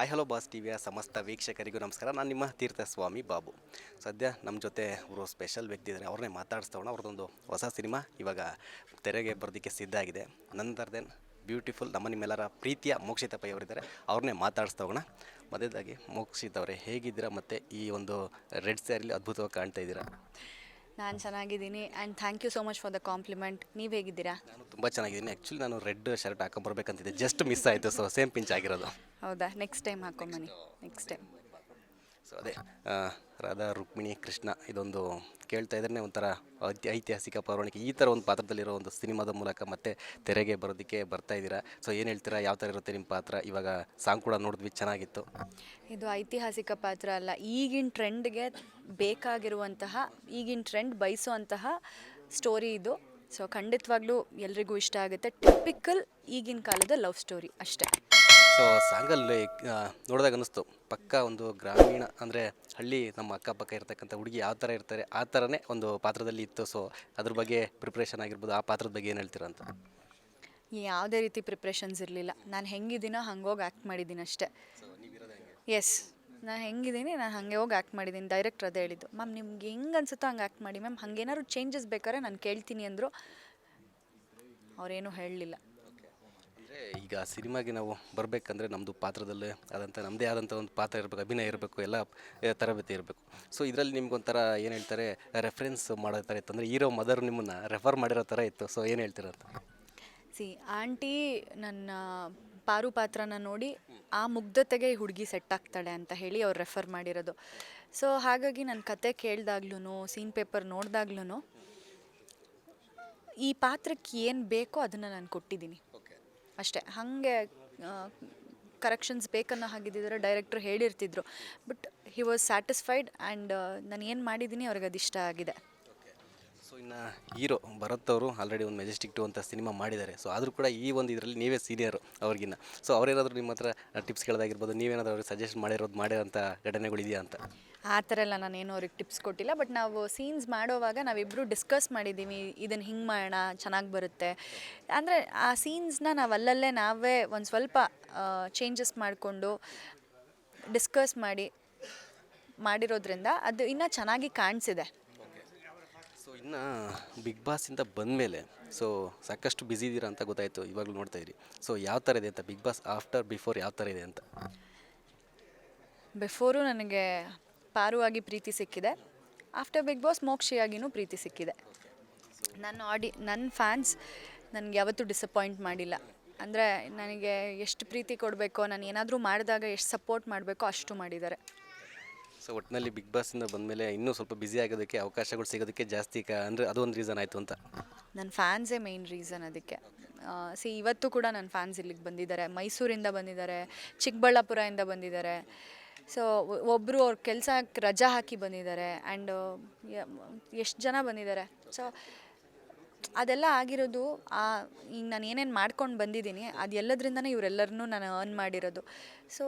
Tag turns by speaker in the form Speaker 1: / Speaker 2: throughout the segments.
Speaker 1: Hello boss ಟಿವಿಯ ಸಮಸ್ತ ವೀಕ್ಷಕರಿಗೂ ನಮಸ್ಕಾರ. ನಾನು ನಿಮ್ಮ ತೀರ್ಥಸ್ವಾಮಿ ಬಾಬು. ಸದ್ಯ ನಮ್ಮ ಜೊತೆ ಅವರು ಸ್ಪೆಷಲ್ ವ್ಯಕ್ತಿ ಇದ್ದಾರೆ, ಅವ್ರನ್ನೇ ಮಾತಾಡಿಸ್ತೋಣ. ಅವ್ರದ್ದೊಂದು ಹೊಸ ಸಿನಿಮಾ ಇವಾಗ ತೆರೆಗೆ ಬರೋದಕ್ಕೆ ಸಿದ್ಧ ಆಗಿದೆ. ನಂದರ್ ದೆನ್ ಬ್ಯೂಟಿಫುಲ್ ನಮ್ಮ ನಿಮ್ಮೆಲ್ಲರ ಪ್ರೀತಿಯ ಮೋಕ್ಷಿತ ಪೈ ಅವರಿದ್ದಾರೆ, ಅವ್ರನ್ನೇ ಮಾತಾಡಿಸ್ತೋಣ. ಮೊದಲಾಗಿ ಮೋಕ್ಷಿತ್ ಅವರೇ, ಹೇಗಿದ್ದೀರಾ? ಮತ್ತು ಈ ಒಂದು ರೆಡ್ ಸ್ಯಾರಿಲಿ ಅದ್ಭುತವಾಗಿ ಕಾಣ್ತಾ ಇದ್ದೀರಾ.
Speaker 2: ನಾನು ಚೆನ್ನಾಗಿದ್ದೀನಿ and thank you so much for the compliment. ನೀವು ಹೇಗಿದ್ದೀರಾ?
Speaker 1: ನಾನು ತುಂಬ ಚೆನ್ನಾಗಿದ್ದೀನಿ. ಆ್ಯಕ್ಚುಲಿ ನಾನು ರೆಡ್ ಶರ್ಟ್ ಹಾಕೊಂಬರ್ಬೇಕಂತಿದ್ದೆ, ಜಸ್ಟ್ ಮಿಸ್ ಆಯಿತು. ಸೊ ಸೇಮ್ ಪಿಂಚ್ ಆಗಿರೋದು.
Speaker 2: ಹೌದಾ? ನೆಕ್ಸ್ಟ್ ಟೈಮ್ ಹಾಕೊಂಬನ್ನಿ. Next time.
Speaker 1: ಸೊ ಅದೇ ರಾಧಾ ರುಕ್ಮಿಣಿ ಕೃಷ್ಣ ಇದೊಂದು ಕೇಳ್ತಾ ಇದ್ರೆ ಒಂಥರ ಐತಿಹಾಸಿಕ ಪೌರಾಣಿಕ ಈ ಥರ ಒಂದು ಪಾತ್ರದಲ್ಲಿರೋ ಒಂದು ಸಿನಿಮಾದ ಮೂಲಕ ಮತ್ತೆ ತೆರೆಗೆ ಬರೋದಕ್ಕೆ ಬರ್ತಾ ಇದ್ದೀರಾ. ಸೊ ಏನು ಹೇಳ್ತೀರಾ, ಯಾವ ಥರ ಇರುತ್ತೆ ನಿಮ್ಮ ಪಾತ್ರ? ಇವಾಗ ಸಾಂಗ್ ಕೂಡ ನೋಡಿದ್ವಿ, ಚೆನ್ನಾಗಿತ್ತು.
Speaker 2: ಇದು ಐತಿಹಾಸಿಕ ಪಾತ್ರ ಅಲ್ಲ, ಈಗಿನ ಟ್ರೆಂಡ್ಗೆ ಬೇಕಾಗಿರುವಂತಹ, ಈಗಿನ ಟ್ರೆಂಡ್ ಬಯಸುವಂತಹ ಸ್ಟೋರಿ ಇದು. ಸೊ ಖಂಡಿತವಾಗ್ಲೂ ಎಲ್ರಿಗೂ ಇಷ್ಟ ಆಗುತ್ತೆ. ಟಿಪಿಕಲ್ ಈಗಿನ ಕಾಲದ ಲವ್ ಸ್ಟೋರಿ ಅಷ್ಟೇ.
Speaker 1: ಸೊ ಸಾಂಗಲ್ಲಿ ನೋಡಿದಾಗ ಅನ್ನಿಸ್ತು ಪಕ್ಕ ಒಂದು ಗ್ರಾಮೀಣ ಅಂದರೆ ಹಳ್ಳಿ, ನಮ್ಮ ಅಕ್ಕಪಕ್ಕ ಇರ್ತಕ್ಕಂಥ ಹುಡುಗಿ ಯಾವ ಥರ ಇರ್ತಾರೆ ಆ ಥರನೇ ಒಂದು ಪಾತ್ರದಲ್ಲಿ ಇತ್ತು. ಸೊ ಅದ್ರ ಬಗ್ಗೆ ಪ್ರಿಪ್ರೇಷನ್ ಆಗಿರ್ಬೋದು, ಆ ಪಾತ್ರದ ಬಗ್ಗೆ ಏನು ಹೇಳ್ತೀರಾ ಅಂತ?
Speaker 2: ಯಾವುದೇ ರೀತಿ ಪ್ರಿಪ್ರೇಷನ್ಸ್ ಇರಲಿಲ್ಲ. ನಾನು ಹೆಂಗಿದ್ದೀನೋ ಹಂಗೋಗಿ ಆ್ಯಕ್ಟ್ ಮಾಡಿದ್ದೀನಿ ಅಷ್ಟೇ. ಎಸ್, ನಾನು ಹೆಂಗಿದ್ದೀನಿ ನಾನು ಹಾಗೆ ಹೋಗಿ ಆ್ಯಕ್ಟ್ ಮಾಡಿದ್ದೀನಿ. ಡೈರೆಕ್ಟ್ರ್ ಅದೇ ಹೇಳಿದ್ದು, ಮ್ಯಾಮ್ ನಿಮ್ಗೆ ಹೆಂಗೆ ಅನ್ಸುತ್ತೋ ಹಂಗೆ ಆ್ಯಕ್ಟ್ ಮಾಡಿ ಮ್ಯಾಮ್, ಹಾಗೇನಾದ್ರು ಚೇಂಜಸ್ ಬೇಕಾದ್ರೆ ನಾನು ಕೇಳ್ತೀನಿ ಅಂದರು. ಅವರೇನು ಹೇಳಲಿಲ್ಲ.
Speaker 1: ಈಗ ಸಿನಿಮಾಗೆ ನಾವು ಬರಬೇಕಂದ್ರೆ ನಮ್ಮದು ಪಾತ್ರದಲ್ಲೇ ಆದಂಥ ನಮ್ಮದೇ ಆದಂಥ ಒಂದು ಪಾತ್ರ ಇರಬೇಕು, ಅಭಿನಯ ಇರಬೇಕು, ಎಲ್ಲ ತರಬೇತಿ ಇರಬೇಕು. ಸೊ ಇದರಲ್ಲಿ ನಿಮ್ಗೊಂಥರ ಏನು ಹೇಳ್ತಾರೆ, ರೆಫರೆನ್ಸ್ ಮಾಡೋ ಥರ ಇತ್ತು, ಅಂದರೆ ಹೀರೋ ಮದರ್ ನಿಮ್ಮನ್ನು ರೆಫರ್ ಮಾಡಿರೋ ಥರ ಇತ್ತು. ಸೊ ಏನು ಹೇಳ್ತೀರ ಅಂತ?
Speaker 2: ಆಂಟಿ ನನ್ನ ಪಾರು ಪಾತ್ರನ ನೋಡಿ ಆ ಮುಗ್ಧತೆಗೆ ಈ ಹುಡುಗಿ ಸೆಟ್ ಆಗ್ತಾಳೆ ಅಂತ ಹೇಳಿ ಅವ್ರು ರೆಫರ್ ಮಾಡಿರೋದು. ಸೊ ಹಾಗಾಗಿ ನನ್ನ ಕತೆ ಕೇಳಿದಾಗ್ಲೂ, ಸೀನ್ ಪೇಪರ್ ನೋಡಿದಾಗ್ಲೂ ಈ ಪಾತ್ರಕ್ಕೆ ಏನು ಬೇಕೋ ಅದನ್ನು ನಾನು ಕೊಟ್ಟಿದ್ದೀನಿ ಅಷ್ಟೇ. ಹಾಗೆ ಕರೆಕ್ಷನ್ಸ್ ಬೇಕನ್ನೋ ಹಾಗಿದ್ದಿದ್ರೆ ಡೈರೆಕ್ಟ್ರು ಹೇಳಿರ್ತಿದ್ರು. But he was satisfied and ನಾನು ಏನು ಮಾಡಿದ್ದೀನಿ ಅವ್ರಿಗೆ ಅದು ಇಷ್ಟ ಆಗಿದೆ.
Speaker 1: ಸೊ ಇನ್ನು ಹೀರೋ ಭರತ್ ಅವರು ಆಲ್ರೆಡಿ ಒಂದು ಮೆಜೆಸ್ಟಿಕ್ 2 ಅಂತ ಸಿನಿಮಾ ಮಾಡಿದ್ದಾರೆ. ಸೊ ಆದರೂ ಕೂಡ ಈ ಒಂದು ಇದರಲ್ಲಿ ನೀವೇ ಸೀನಿಯರು ಅವ್ರಿಗಿನ್ನ. ಸೊ ಅವರೇನಾದರೂ ನಿಮ್ಮ ಹತ್ರ ಟಿಪ್ಸ್ ಕೇಳೋದಾಗಿರ್ಬೋದು, ನೀವೇನಾದರೂ ಅವ್ರಿಗೆ ಸಜೆಸ್ಟ್ ಮಾಡಿರೋಂಥ ಘಟನೆಗಳಿದೆಯಾ ಅಂತ?
Speaker 2: ಆ ಥರ ಎಲ್ಲ ನಾನೇನು ಅವ್ರಿಗೆ ಟಿಪ್ಸ್ ಕೊಟ್ಟಿಲ್ಲ. ಬಟ್ ನಾವು ಸೀನ್ಸ್ ಮಾಡೋವಾಗ ನಾವಿಬ್ಬರು ಡಿಸ್ಕಸ್ ಮಾಡಿದ್ದೀವಿ, ಇದನ್ನು ಹಿಂಗೆ ಮಾಡೋಣ ಚೆನ್ನಾಗಿ ಬರುತ್ತೆ ಅಂದರೆ ಆ ಸೀನ್ಸ್ನ ನಾವು ಅಲ್ಲಲ್ಲೇ ನಾವೇ ಒಂದು ಸ್ವಲ್ಪ ಚೇಂಜಸ್ ಮಾಡಿಕೊಂಡು ಡಿಸ್ಕಸ್ ಮಾಡಿರೋದ್ರಿಂದ ಅದು ಇನ್ನೂ ಚೆನ್ನಾಗಿ ಕಾಣಿಸಿದೆ.
Speaker 1: ಸೊ ಇನ್ನು ಬಿಗ್ ಬಾಸಿಂದ ಬಂದಮೇಲೆ ಸೊ ಸಾಕಷ್ಟು ಬ್ಯುಸಿ ಇದ್ದೀರಾ ಅಂತ ಗೊತ್ತಾಯಿತು, ಇವಾಗಲೂ ನೋಡ್ತಾ ಇದ್ದೀರಿ. ಸೊ ಯಾವ ಥರ ಇದೆ ಅಂತ ಬಿಗ್ ಬಾಸ್ ಆಫ್ಟರ್ ಬಿಫೋರ್ ಯಾವ ಥರ ಇದೆ ಅಂತ?
Speaker 2: ಬಿಫೋರು ನನಗೆ ಪಾರುವಾಗಿ ಪ್ರೀತಿ ಸಿಕ್ಕಿದೆ, ಆಫ್ಟರ್ ಬಿಗ್ ಬಾಸ್ ಮೋಕ್ಷಿಯಾಗಿಯೂ ಪ್ರೀತಿ ಸಿಕ್ಕಿದೆ. ನನ್ನ ಫ್ಯಾನ್ಸ್ ನನಗೆ ಯಾವತ್ತೂ ಡಿಸಪಾಯಿಂಟ್ ಮಾಡಿಲ್ಲ. ಅಂದರೆ ನನಗೆ ಎಷ್ಟು ಪ್ರೀತಿ ಕೊಡಬೇಕೋ, ನಾನು ಏನಾದರೂ ಮಾಡಿದಾಗ ಎಷ್ಟು ಸಪೋರ್ಟ್ ಮಾಡಬೇಕೋ ಅಷ್ಟು ಮಾಡಿದ್ದಾರೆ.
Speaker 1: ಸೊ ಒಟ್ಟಿನಲ್ಲಿ ಬಿಗ್ ಬಾಸಿಂದ ಬಂದಮೇಲೆ ಇನ್ನೂ ಸ್ವಲ್ಪ ಬ್ಯುಸಿ ಆಗೋದಕ್ಕೆ ಅವಕಾಶಗಳು ಸಿಗೋದಕ್ಕೆ ಜಾಸ್ತಿ ಅಂದರೆ ಅದೊಂದು ರೀಸನ್ ಆಯಿತು ಅಂತ?
Speaker 2: ನನ್ನ ಫ್ಯಾನ್ಸೇ ಮೇಯ್ನ್ ರೀಸನ್ ಅದಕ್ಕೆ. ಇವತ್ತು ಕೂಡ ನನ್ನ ಫ್ಯಾನ್ಸ್ ಇಲ್ಲಿಗೆ ಬಂದಿದ್ದಾರೆ, ಮೈಸೂರಿಂದ ಬಂದಿದ್ದಾರೆ, ಚಿಕ್ಕಬಳ್ಳಾಪುರದಿಂದ ಬಂದಿದ್ದಾರೆ. ಸೊ ಒಬ್ಬರು ಅವ್ರ ಕೆಲಸಕ್ಕೆ ರಜಾ ಹಾಕಿ ಬಂದಿದ್ದಾರೆ ಆ್ಯಂಡ್ ಎಷ್ಟು ಜನ ಬಂದಿದ್ದಾರೆ. ಸೊ ಅದೆಲ್ಲ ಆಗಿರೋದು ಈಗ ನಾನು ಏನೇನು ಮಾಡ್ಕೊಂಡು ಬಂದಿದ್ದೀನಿ ಅದು ಎಲ್ಲದ್ರಿಂದನೇ ಇವರೆಲ್ಲರನ್ನೂ ನಾನು ಅರ್ನ್ ಮಾಡಿರೋದು. ಸೊ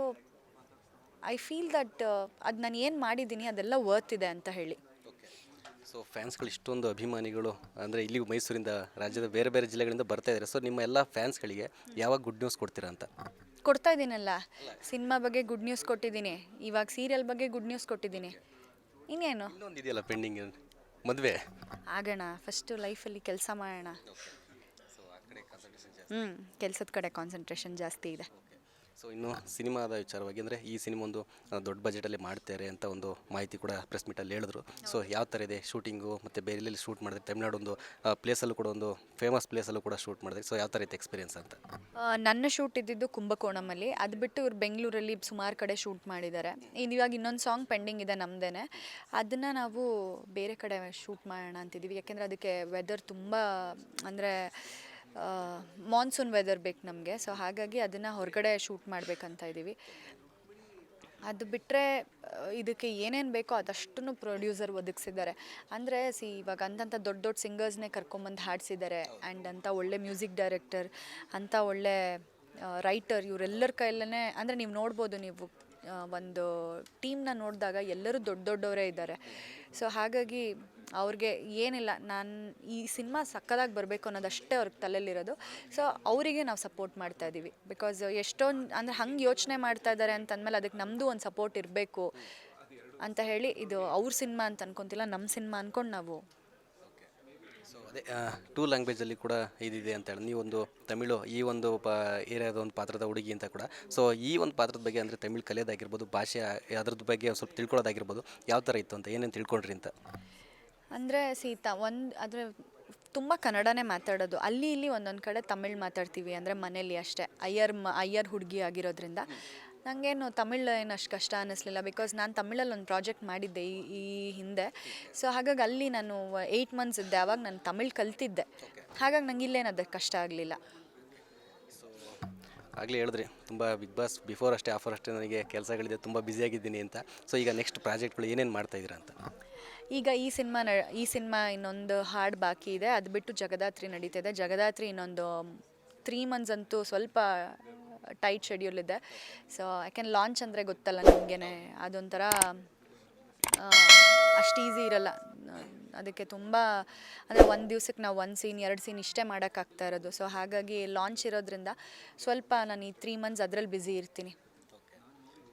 Speaker 2: ಐ ಫೀಲ್ ದಟ್ ಅದು ನಾನು ಏನು ಮಾಡಿದ್ದೀನಿ ಅದೆಲ್ಲ ವರ್ತ್ ಇದೆ ಅಂತ ಹೇಳಿ.
Speaker 1: ಸೊ ಫ್ಯಾನ್ಸ್ಗಳು ಇಷ್ಟೊಂದು ಅಭಿಮಾನಿಗಳು ಅಂದರೆ ಇಲ್ಲಿ ಮೈಸೂರಿಂದ ರಾಜ್ಯದ ಬೇರೆ ಬೇರೆ ಜಿಲ್ಲೆಗಳಿಂದ ಬರ್ತಾ ಇದ್ದಾರೆ. ಸೊ ನಿಮ್ಮ ಎಲ್ಲ ಫ್ಯಾನ್ಸ್ಗಳಿಗೆ ಯಾವಾಗ ಗುಡ್ ನ್ಯೂಸ್ ಕೊಡ್ತೀರಾ ಅಂತ?
Speaker 2: ಕೊಡ್ತಾ ಇದ್ದೀನಲ್ಲ, ಸಿನಿಮಾ ಬಗ್ಗೆ ಗುಡ್ ನ್ಯೂಸ್ ಕೊಟ್ಟಿದ್ದೀನಿ, ಇವಾಗ ಸೀರಿಯಲ್ ಬಗ್ಗೆ ಗುಡ್ ನ್ಯೂಸ್ ಕೊಟ್ಟಿದ್ದೀನಿ. ಇನ್ನೇನು
Speaker 1: ಇನ್ನೊಂದು ಇದೆಯಲ್ಲ ಪೆಂಡಿಂಗ್, ಮದುವೆ
Speaker 2: ಆಗೋಣ. ಫಸ್ಟು ಲೈಫಲ್ಲಿ ಕೆಲಸ ಮಾಡೋಣ. ಕೆಲಸದ ಕಡೆ ಕಾನ್ಸಂಟ್ರೇಷನ್ ಜಾಸ್ತಿ ಇದೆ.
Speaker 1: ಸೊ ಇನ್ನು ಸಿನಿಮಾದ ವಿಚಾರವಾಗಿ ಅಂದರೆ ಈ ಸಿನಿಮಾ ಒಂದು ದೊಡ್ಡ ಬಜೆಟಲ್ಲಿ ಮಾಡ್ತಾರೆ ಅಂತ ಒಂದು ಮಾಹಿತಿ ಕೂಡ ಪ್ರೆಸ್ ಮೀಟಲ್ಲಿ ಹೇಳಿದ್ರು. ಸೊ ಯಾವ ಥರ ಇದೆ ಶೂಟಿಂಗು, ಮತ್ತು ಬೇರೆ ಎಲ್ಲೆಲ್ಲಿ ಶೂಟ್ ಮಾಡಿದ್ರೆ? ತಮಿಳ್ನಾಡು ಒಂದು ಪ್ಲೇಸಲ್ಲೂ ಕೂಡ ಒಂದು ಫೇಮಸ್ ಪ್ಲೇಸಲ್ಲೂ ಕೂಡ ಶೂಟ್ ಮಾಡಿದ್ರೆ. ಸೊ ಯಾವ ಥರ ಇತ್ತು ಎಕ್ಸ್ಪೀರಿಯನ್ಸ್ ಅಂತ?
Speaker 2: ನನ್ನ ಶೂಟ್ ಇದ್ದಿದ್ದು ಕುಂಭಕೋಣಮಲ್ಲಿ, ಅದು ಬಿಟ್ಟು ಇವ್ರು ಬೆಂಗಳೂರಲ್ಲಿ ಸುಮಾರು ಕಡೆ ಶೂಟ್ ಮಾಡಿದ್ದಾರೆ. ಇವಾಗ ಇನ್ನೊಂದು ಸಾಂಗ್ ಪೆಂಡಿಂಗ್ ಇದೆ ನಮ್ಮದೇ, ಅದನ್ನು ನಾವು ಬೇರೆ ಕಡೆ ಶೂಟ್ ಮಾಡೋಣ ಅಂತಿದ್ದೀವಿ. ಯಾಕೆಂದರೆ ಅದಕ್ಕೆ ವೆದರ್ ತುಂಬ ಅಂದರೆ ಮಾನ್ಸೂನ್ ವೆದರ್ ಬೇಕು ನಮಗೆ. ಸೊ ಹಾಗಾಗಿ ಅದನ್ನು ಹೊರಗಡೆ ಶೂಟ್ ಮಾಡಬೇಕಂತ ಇದ್ದೀವಿ. ಅದು ಬಿಟ್ಟರೆ ಇದಕ್ಕೆ ಏನೇನು ಬೇಕೋ ಅದಷ್ಟನ್ನು ಪ್ರೊಡ್ಯೂಸರ್ ಒದಗಿಸಿದ್ದಾರೆ. ಅಂದರೆ ಇವಾಗ ಅಂಥ ದೊಡ್ಡ ದೊಡ್ಡ ಸಿಂಗರ್ಸ್ನೇ ಕರ್ಕೊಂಬಂದು ಹಾಡಿಸಿದ್ದಾರೆ ಆ್ಯಂಡ್ ಅಂಥ ಒಳ್ಳೆ ಮ್ಯೂಸಿಕ್ ಡೈರೆಕ್ಟರ್, ಅಂಥ ಒಳ್ಳೆ ರೈಟರ್, ಇವರೆಲ್ಲರ ಕೈಯಲ್ಲೇ ಅಂದರೆ ನೀವು ನೋಡ್ಬೋದು, ನೀವು ಒಂದು ಟೀಮ್ನ ನೋಡಿದಾಗ ಎಲ್ಲರೂ ದೊಡ್ಡವರೇ ಇದ್ದಾರೆ. ಸೊ ಹಾಗಾಗಿ ಅವ್ರಿಗೆ ಏನಿಲ್ಲ, ನಾನು ಈ ಸಿನಿಮಾ ಸಕ್ಕದಾಗಿ ಬರಬೇಕು ಅನ್ನೋದಷ್ಟೇ ಅವ್ರಿಗೆ ತಲೆಯಲ್ಲಿರೋದು. ಸೊ ಅವರಿಗೆ ನಾವು ಸಪೋರ್ಟ್ ಮಾಡ್ತಾ ಇದ್ದೀವಿ. ಬಿಕಾಸ್ ಎಷ್ಟೊಂದು ಅಂದರೆ ಹಂಗೆ ಯೋಚನೆ ಮಾಡ್ತಾ ಇದ್ದಾರೆ ಅಂತಂದಮೇಲೆ ಅದಕ್ಕೆ ನಮ್ಮದು ಒಂದು ಸಪೋರ್ಟ್ ಇರಬೇಕು ಅಂತ ಹೇಳಿ, ಇದು ಅವ್ರ ಸಿನಿಮಾ ಅಂತ ಅನ್ಕೊತಿಲ್ಲ, ನಮ್ಮ ಸಿನಿಮಾ ಅಂದ್ಕೊಂಡು ನಾವು.
Speaker 1: ಸೊ ಅದೇ 2 ಲ್ಯಾಂಗ್ವೇಜಲ್ಲಿ ಕೂಡ ಇದಿದೆ ಅಂತ ಹೇಳಿ, ನೀವೊಂದು ತಮಿಳು ಈ ಒಂದು ಏರಿಯಾದ ಒಂದು ಪಾತ್ರದ ಹುಡುಗಿ ಅಂತ ಕೂಡ. ಸೊ ಈ ಒಂದು ಪಾತ್ರದ ಬಗ್ಗೆ ಅಂದರೆ ತಮಿಳು ಕಲಿಯೋದಾಗಿರ್ಬೋದು, ಭಾಷೆ ಅದ್ರದ್ದು ಬಗ್ಗೆ ಸ್ವಲ್ಪ ತಿಳ್ಕೊಳ್ಳೋದಾಗಿರ್ಬೋದು, ಯಾವ ಥರ ಇತ್ತು ಅಂತ ಏನೇನು ತಿಳ್ಕೊಂಡ್ರಿ ಅಂತ?
Speaker 2: ಅಂದರೆ ಆದರೆ ತುಂಬ ಕನ್ನಡನೇ ಮಾತಾಡೋದು. ಅಲ್ಲಿ ಇಲ್ಲಿ ಒಂದೊಂದು ಕಡೆ ತಮಿಳು ಮಾತಾಡ್ತೀವಿ, ಅಂದರೆ ಮನೇಲಿ ಅಷ್ಟೇ. ಅಯ್ಯರ್ ಹುಡುಗಿ ಆಗಿರೋದ್ರಿಂದ ನನಗೇನು ತಮಿಳು ಏನು ಅಷ್ಟು ಕಷ್ಟ ಅನ್ನಿಸ್ಲಿಲ್ಲ. ಬಿಕಾಸ್ ನಾನು ತಮಿಳಲ್ಲಿ ಒಂದು ಪ್ರಾಜೆಕ್ಟ್ ಮಾಡಿದ್ದೆ ಈ ಹಿಂದೆ. ಸೊ ಹಾಗಾಗಿ ಅಲ್ಲಿ ನಾನು 8 ಮಂತ್ಸ್ ಇದ್ದೆ, ಆವಾಗ ನಾನು ತಮಿಳು ಕಲ್ತಿದ್ದೆ. ಹಾಗಾಗಿ ನಂಗೆ ಇಲ್ಲೇನು ಅದಕ್ಕೆ ಕಷ್ಟ ಆಗಲಿಲ್ಲ.
Speaker 1: ಆಗಲೇ ಹೇಳಿದ್ರಿ ತುಂಬ ಬಿಗ್ ಬಾಸ್ ಬಿಫೋರ್ ಅಷ್ಟೇ ಆಫರ್ ಅಷ್ಟೇ ನನಗೆ ಕೆಲಸಗಳಿದೆ, ತುಂಬ ಬ್ಯುಸಿಯಾಗಿದ್ದೀನಿ ಅಂತ. ಸೊ ಈಗ ನೆಕ್ಸ್ಟ್ ಪ್ರಾಜೆಕ್ಟ್ಗಳು ಏನೇನು ಮಾಡ್ತಾಯಿದ್ದೀರಾ ಅಂತ?
Speaker 2: ಈಗ ಈ ಸಿನಿಮಾ ಇನ್ನೊಂದು ಹಾಡು ಬಾಕಿ ಇದೆ, ಅದು ಬಿಟ್ಟು ಜಗದಾತ್ರಿ ನಡೀತಿದೆ. ಜಗದಾತ್ರಿ ಇನ್ನೊಂದು 3 ಮಂತ್ಸ್ ಅಂತೂ ಸ್ವಲ್ಪ ಟೈಟ್ ಶೆಡ್ಯೂಲ್ ಇದೆ. ಸೊ ಯಾಕೆಂದ್ರೆ ಲಾಂಚ್ ಅಂದರೆ ಗೊತ್ತಲ್ಲ ನಿಮಗೇ, ಅದೊಂಥರ ಅಷ್ಟು ಈಸಿ ಇರಲ್ಲ. ಅದಕ್ಕೆ ತುಂಬ ಅಂದರೆ ಒಂದು ದಿವ್ಸಕ್ಕೆ ನಾವು 1 ಸೀನ್ 2 ಸೀನ್ ಇಷ್ಟೇ ಮಾಡೋಕ್ಕಾಗ್ತಾ ಇರೋದು. ಸೊ ಹಾಗಾಗಿ ಲಾಂಚ್ ಇರೋದ್ರಿಂದ ಸ್ವಲ್ಪ ನಾನು ಈ 3 ಮಂತ್ಸ್ ಅದರಲ್ಲಿ ಬ್ಯುಸಿ ಇರ್ತೀನಿ.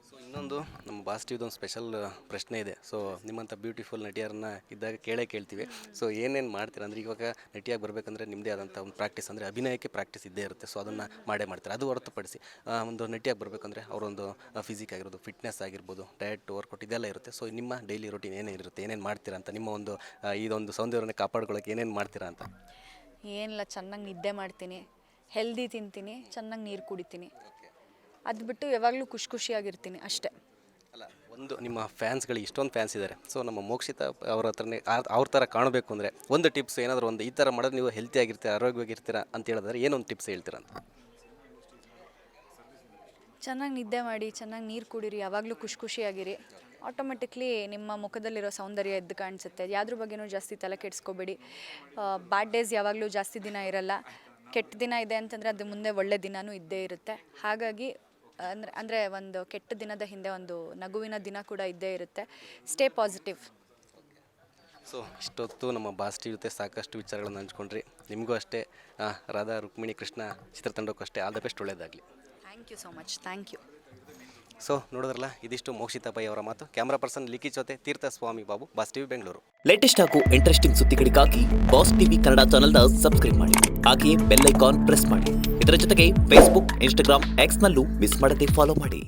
Speaker 1: ಸೊ ಇನ್ನೊಂದು ನಮ್ಮ ಬಾಸ್ ಟಿವಿದೊಂದು ಸ್ಪೆಷಲ್ ಪ್ರಶ್ನೆ ಇದೆ. ಸೊ ನಿಮ್ಮಂಥ ಬ್ಯೂಟಿಫುಲ್ ನಟಿಯರನ್ನ ಇದ್ದಾಗ ಕೇಳ್ತೀವಿ. ಸೊ ಏನೇನು ಮಾಡ್ತೀರಾ ಅಂದರೆ, ಇವಾಗ ನಟಿಯಾಗಿ ಬರಬೇಕಂದ್ರೆ ನಿಮ್ಮದೇ ಆದಂಥ ಒಂದು ಪ್ರಾಕ್ಟೀಸ್, ಅಂದರೆ ಅಭಿನಯಕ್ಕೆ ಪ್ರಾಕ್ಟೀಸ್ ಇದ್ದೇ ಇರುತ್ತೆ. ಸೊ ಅದನ್ನು ಮಾಡ್ತಾರೆ. ಅದು ಹೊರತುಪಡಿಸಿ ಒಂದು ನಟಿಯಾಗಿ ಬರಬೇಕಂದ್ರೆ ಅವರೊಂದು ಫಿಸಿಕ್ ಆಗಿರ್ಬೋದು, ಫಿಟ್ನೆಸ್ ಆಗಿರ್ಬೋದು, ಡಯಟ್ ವರ್ಕೌಟ್ ಇದೆಲ್ಲ ಇರುತ್ತೆ. ಸೊ ನಿಮ್ಮ ಡೈಲಿ ರೂಟೀನ್ ಏನೇನಿರುತ್ತೆ, ಏನೇನು ಮಾಡ್ತೀರಾ ಅಂತ, ನಿಮ್ಮ ಒಂದು ಇದೊಂದು ಸೌಂದರ್ಯವನ್ನು ಕಾಪಾಡ್ಕೊಳ್ಳೋಕೆ ಏನೇನು ಮಾಡ್ತೀರಾ ಅಂತ?
Speaker 2: ಏನಿಲ್ಲ, ಚೆನ್ನಾಗಿ ನಿದ್ದೆ ಮಾಡ್ತೀನಿ, ಹೆಲ್ದಿ ತಿಂತೀನಿ, ಚೆನ್ನಾಗಿ ನೀರು ಕುಡಿತೀನಿ. ಅದು ಬಿಟ್ಟು ಯಾವಾಗಲೂ ಖುಷಿಯಾಗಿರ್ತೀನಿ ಅಷ್ಟೇ.
Speaker 1: ಅಲ್ಲ, ಒಂದು ನಿಮ್ಮ ಫ್ಯಾನ್ಸ್ಗಳಿಗೆ ಇಷ್ಟೊಂದು ಫ್ಯಾನ್ಸ್ ಇದ್ದಾರೆ. ಸೊ ನಮ್ಮ ಮೋಕ್ಷಿತಾ ಅವ್ರ ಹತ್ರನೇ ಅವ್ರ ಥರ ಕಾಣಬೇಕು ಅಂದರೆ ಒಂದು ಟಿಪ್ಸ್ ಏನಾದರೂ ಒಂದು ಈ ಥರ ಮಾಡಿದ್ರೆ ನೀವು ಹೆಲ್ತಿ ಆಗಿರ್ತೀರ, ಆರೋಗ್ಯವಾಗಿರ್ತೀರಾ ಅಂತ ಹೇಳಿದ್ರೆ ಏನೊಂದು ಟಿಪ್ಸ್ ಹೇಳ್ತೀರಾ ಅಂತ?
Speaker 2: ಚೆನ್ನಾಗಿ ನಿದ್ದೆ ಮಾಡಿ, ಚೆನ್ನಾಗಿ ನೀರು ಕುಡೀರಿ, ಯಾವಾಗಲೂ ಖುಷಿಯಾಗಿರಿ. ಆಟೋಮೆಟಿಕ್ಲಿ ನಿಮ್ಮ ಮುಖದಲ್ಲಿರೋ ಸೌಂದರ್ಯ ಎದ್ದು ಕಾಣಿಸುತ್ತೆ. ಯಾವ್ದ್ರ ಬಗ್ಗೆನೂ ಜಾಸ್ತಿ ತಲೆ ಕೆಡಿಸ್ಕೋಬೇಡಿ. ಬ್ಯಾಡ್ ಡೇಸ್ ಯಾವಾಗಲೂ ಜಾಸ್ತಿ ದಿನ ಇರಲ್ಲ. ಕೆಟ್ಟ ದಿನ ಇದೆ ಅಂತಂದರೆ ಅದು ಮುಂದೆ ಒಳ್ಳೆ ದಿನವೂ ಇದ್ದೇ ಇರುತ್ತೆ. ಹಾಗಾಗಿ ಅಂದರೆ ಒಂದು ಕೆಟ್ಟ ದಿನದ ಹಿಂದೆ ಒಂದು ನಗುವಿನ ದಿನ ಕೂಡ ಇದ್ದೇ ಇರುತ್ತೆ. Stay positive.
Speaker 1: ಸೊ ಇಷ್ಟೊತ್ತು ನಮ್ಮ ಬಾಸ್ ಟಿ ಜೊತೆ ಸಾಕಷ್ಟು ವಿಚಾರಗಳನ್ನು ಹಂಚ್ಕೊಂಡ್ರಿ. ನಿಮಗೂ ಅಷ್ಟೇ, ರಾಧಾ ರುಕ್ಮಿಣಿ ಕೃಷ್ಣ ಚಿತ್ರತಂಡಕ್ಕೂ ಅಷ್ಟೇ ಆಲ್ ದ ಬೆಸ್ಟ್, ಒಳ್ಳೆಯದಾಗಲಿ.
Speaker 2: Thank you so much. Thank you.
Speaker 1: So ನೋಡಿದ್ರಲ್ಲ, ಇದಿಷ್ಟು ಮೋಕ್ಷಿತಾ ಪೈ ಅವರ ಮಾತು. ಕ್ಯಾಮ್ರಾ ಪರ್ಸನ್ ಲಿಖಿ ಜೊತೆ Theerthaswamy Babu, boss TV Bengaluru.
Speaker 3: Latest ಹಾಗೂ ಇಂಟ್ರೆಸ್ಟಿಂಗ್ ಸುದ್ದಿಗಳಿಗಾಗಿ ಬಾಸ್ ಟಿವಿ ಕನ್ನಡ ಚಾನೆಲ್ನ ಸಬ್ಸ್ಕ್ರೈಬ್ ಮಾಡಿ, ಹಾಗೆಯೇ ಬೆಲ್ ಐಕಾನ್ ಪ್ರೆಸ್ ಮಾಡಿ. ಇದರ ಜೊತೆಗೆ ಫೇಸ್ಬುಕ್, ಇನ್ಸ್ಟಾಗ್ರಾಮ್, ಎಕ್ಸ್ನಲ್ಲೂ ಮಿಸ್ ಮಾಡದೆ ಫಾಲೋ ಮಾಡಿ.